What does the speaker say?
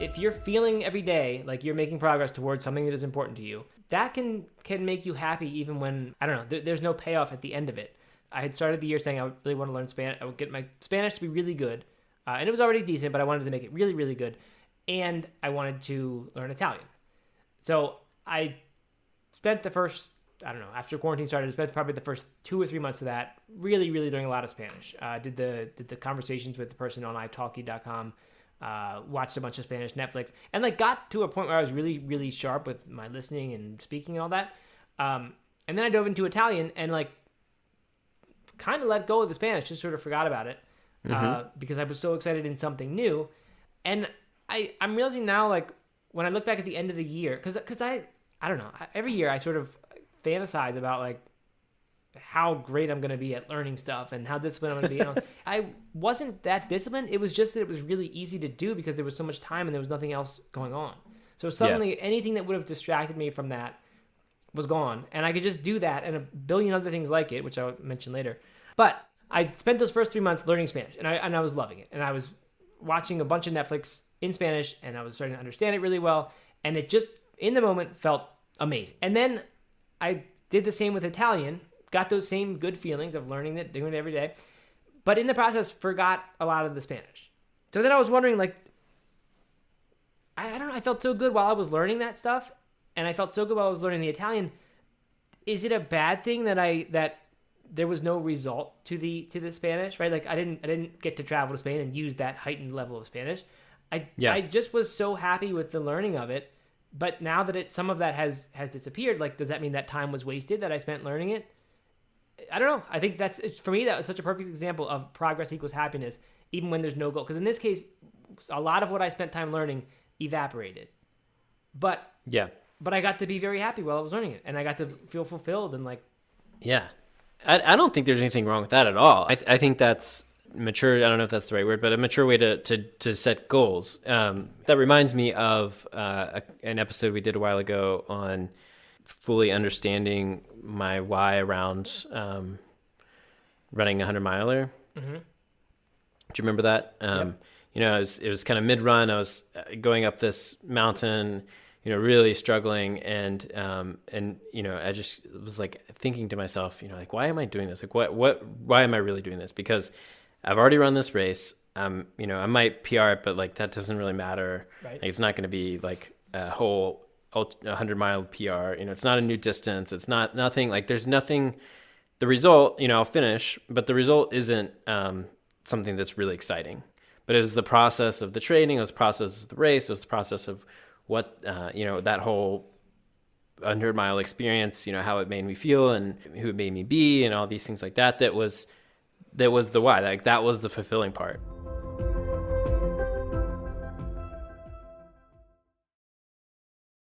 if you're feeling every day like you're making progress towards something that is important to you, that can make you happy even when, I don't know, there's no payoff at the end of it. I had started the year saying I would really want to learn Spanish. I would get my Spanish to be really good. And it was already decent, but I wanted to make it really, really good. And I wanted to learn Italian. So I spent the first, I don't know, after quarantine started, I spent probably the first 2 or 3 months of that really, really learning a lot of Spanish. Did the conversations with the person on italki.com, watched a bunch of Spanish Netflix, and like got to a point where I was really, really sharp with my listening and speaking and all that. And then I dove into Italian and like kind of let go of the Spanish, just sort of forgot about it because I was so excited in something new. And I'm realizing now, like when I look back at the end of the year, because I don't know, every year I sort of fantasize about like how great I'm going to be at learning stuff and how disciplined I'm going to be. You know, I wasn't that disciplined. It was just that it was really easy to do because there was so much time and there was nothing else going on. So suddenly anything that would have distracted me from that was gone. And I could just do that and a billion other things like it, which I'll mention later. But I spent those first 3 months learning Spanish and I was loving it. And I was watching a bunch of Netflix in Spanish and I was starting to understand it really well. And it just, in the moment, felt amazing. And then I did the same with Italian, got those same good feelings of learning it, doing it every day, but in the process forgot a lot of the Spanish. So then I was wondering, like, I don't know, I felt so good while I was learning that stuff, and I felt so good while I was learning the Italian. Is it a bad thing that there was no result to the Spanish, right? Like I didn't get to travel to Spain and use that heightened level of Spanish. I just was so happy with the learning of it. But now that some of that has disappeared, like, does that mean that time was wasted that I spent learning it? I don't know. I think for me, that was such a perfect example of progress equals happiness, even when there's no goal. Because in this case, a lot of what I spent time learning evaporated. But I got to be very happy while I was learning it. And I got to feel fulfilled and like... Yeah. I don't think there's anything wrong with that at all. I think that's mature. I don't know if that's the right word, but a mature way to set goals. That reminds me of an episode we did a while ago on fully understanding my why around running a 100-miler. Mm-hmm. Do you remember that? Yep. You know, it was kind of mid-run. I was going up this mountain, you know, really struggling, and you know, I just was like thinking to myself, you know, like, why am I doing this? Like, why am I really doing this? Because I've already run this race. You know, I might PR it, but like that doesn't really matter. Right. Like, it's not going to be like a whole 100-mile PR. You know, it's not a new distance. It's nothing. Like, there's nothing. The result, you know, I'll finish, but the result isn't something that's really exciting. But it was the process of the training. It was the process of the race. It was the process of what you know, that whole 100-mile experience. You know, how it made me feel and who it made me be, and all these things like that. That was the why. Like, that was the fulfilling part.